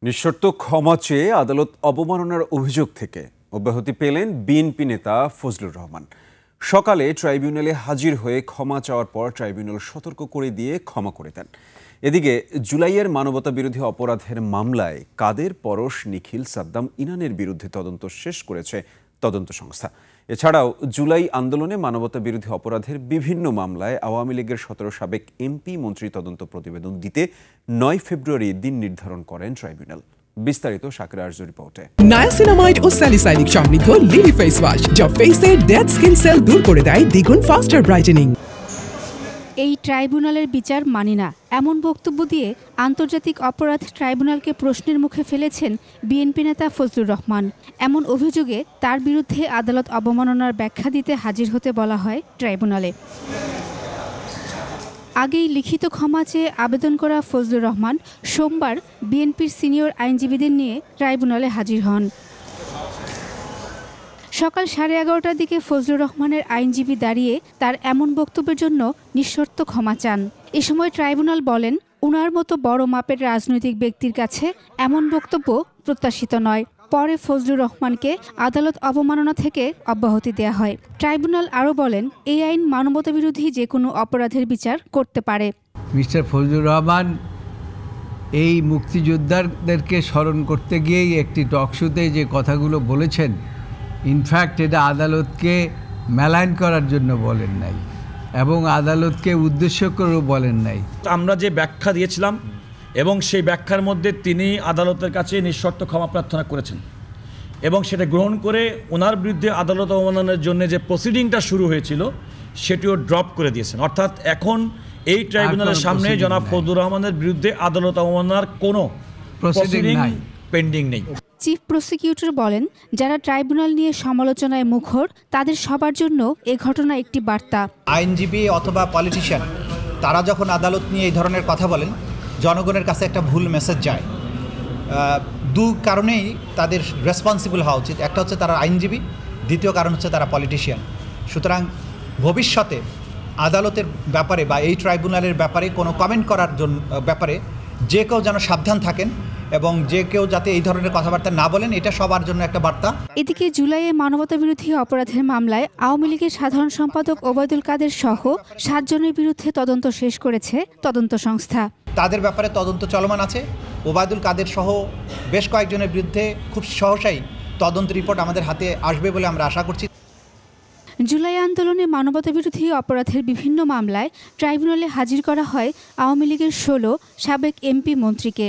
নিঃশর্ত ক্ষমা চেয়ে আদালত অবমাননার অভিযোগ থেকে অব্যাহতি পেলেন বিএনপি নেতা ফজলুর রহমান। সকালে ট্রাইব্যুনালে হাজির হয়ে ক্ষমা চাওয়ার পর ট্রাইব্যুনাল সতর্ক করে দিয়ে ক্ষমা করে দেন। এদিকে জুলাইয়ের মানবতাবিরোধী অপরাধের মামলায় কাদের, পরশ, নিখিল, সাদ্দাম, ইনানের বিরুদ্ধে তদন্ত শেষ করেছে তদন্ত সংস্থা। এছাড়াও জুলাই আন্দোলনে মানবতাবিরোধী অপরাধের বিভিন্ন মামলায় আওয়ামী লীগের 17 সাবেক এমপি মন্ত্রী তদন্ত প্রতিবেদন দিতে 9 ফেব্রুয়ারি দিন নির্ধারণ করেন ট্রাইব্যুনাল। বিস্তারিত শাকিরা আরজুর রিপোর্টে। নায়াসিনামাইড ও স্যালিসাইলিক সমৃদ্ধ লিলি ফেস ওয়াশ যা ফেসের ডেড স্কিন সেল দূর করে দেয় দ্বিগুণ ফাস্টার ব্রাইটেনিং। এই ট্রাইব্যুনালের বিচার মানি না এমন বক্তব্য দিয়ে আন্তর্জাতিক অপরাধ ট্রাইব্যুনালকে প্রশ্নের মুখে ফেলেছেন বিএনপি নেতা ফজলুর রহমান। এমন অভিযোগে তার বিরুদ্ধে আদালত অবমাননার ব্যাখ্যা দিতে হাজির হতে বলা হয় ট্রাইব্যুনালে। আগেই লিখিত ক্ষমা চেয়ে আবেদন করা ফজলুর রহমান সোমবার বিএনপির সিনিয়র আইনজীবীদের নিয়ে ট্রাইব্যুনালে হাজির হন। সকাল 11:30টার দিকে ফজলুর রহমানের আইনজীবী দাঁড়িয়ে তার এমন বক্তব্যের জন্য নিঃশর্ত ক্ষমা চান। এ সময় ট্রাইব্যুনাল বলেন, উনার মতো বড় মাপের রাজনৈতিক ব্যক্তির কাছে এমন বক্তব্য প্রত্যাশিত নয়। পরে ফজলুর রহমানকে আদালত অবমাননা থেকে অব্যাহতি দেয়া হয়। ট্রাইব্যুনাল আরও বলেন, এই আইন মানবতাবিরোধী যে কোনো অপরাধের বিচার করতে পারে। মিস্টার ফজলুর রহমান এই মুক্তিযোদ্ধাদেরকে স্মরণ করতে গিয়েই একটি টকশোতে যে কথাগুলো বলেছেন, ইনফ্যাক্ট এটা আদালতকে মেলাইন করার জন্য বলেন নাই এবং আদালতকে উদ্দেশ্য করেও বলেন নাই। আমরা যে ব্যাখ্যা দিয়েছিলাম এবং সেই ব্যাখ্যার মধ্যে তিনি আদালতের কাছে নিঃশর্ত ক্ষমা প্রার্থনা করেছেন এবং সেটা গ্রহণ করে ওনার বিরুদ্ধে আদালত অবমাননার জন্য যে প্রসিডিংটা শুরু হয়েছিল সেটিও ড্রপ করে দিয়েছেন। অর্থাৎ এখন এই ট্রাইব্যুনালের সামনে জনাব ফজলুর রহমানের বিরুদ্ধে আদালত অবমাননার কোনো প্রসিডিং পেন্ডিং নেই। চিফ প্রসিকিউটর বলেন, যারা ট্রাইব্যুনাল নিয়ে সমালোচনায় মুখর তাদের সবার জন্য এ ঘটনা একটি বার্তা। আইনজীবী অথবা পলিটিশিয়ান তারা যখন আদালত নিয়ে এই ধরনের কথা বলেন, জনগণের কাছে একটা ভুল মেসেজ যায়। দু কারণেই তাদের রেসপন্সিবল হওয়া উচিত। একটা হচ্ছে তারা আইনজীবী, দ্বিতীয় কারণ হচ্ছে তারা পলিটিশিয়ান। সুতরাং ভবিষ্যতে আদালতের ব্যাপারে বা এই ট্রাইব্যুনালের ব্যাপারে কোনো কমেন্ট করার জন্য ব্যাপারে যে কেউ যেন সাবধান থাকেন এবং যে কেউ যাতে এই ধরনের কথাবার্তা না বলেন, এটা সবার জন্য একটা বার্তা। এদিকে জুলাইয়ে মানবতাবিরোধী অপরাধের মামলায় আওয়ামী লীগের সাধারণ সম্পাদক ওবায়দুল কাদের সহ 7 জনের বিরুদ্ধে তদন্ত শেষ করেছে তদন্ত সংস্থা। তাদের ব্যাপারে তদন্ত চলমান আছে। ওবায়দুল কাদের সহ বেশ কয়েকজনের বিরুদ্ধে খুব সহসাই তদন্ত রিপোর্ট আমাদের হাতে আসবে বলে আমরা আশা করছি। জুলাই আন্দোলনে মানবতাবিরোধী অপরাধের বিভিন্ন মামলায় ট্রাইব্যুনালে হাজির করা হয় আওয়ামী লীগের 16 সাবেক এমপি মন্ত্রীকে।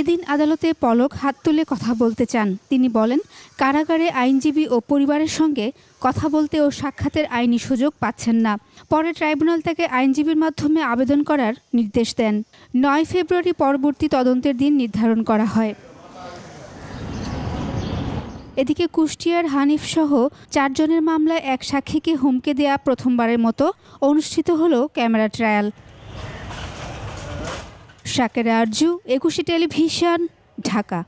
এদিন আদালতে পলক হাত তুলে কথা বলতে চান। তিনি বলেন, কারাগারে আইনজীবী ও পরিবারের সঙ্গে কথা বলতে ও সাক্ষাতের আইনি সুযোগ পাচ্ছেন না। পরে ট্রাইব্যুনাল তাকে আইনজীবীর মাধ্যমে আবেদন করার নির্দেশ দেন। 9 ফেব্রুয়ারি পরবর্তী তদন্তের দিন নির্ধারণ করা হয়। এদিকে কুষ্টিয়ার হানিফ সহ 4 জনের মামলায় এক সাক্ষীকে হুমকি দেয়া প্রথমবারের মতো অনুষ্ঠিত হলো ক্যামেরা ট্রায়াল। শাকিরা আরজু, একুশে টেলিভিশন, ঢাকা।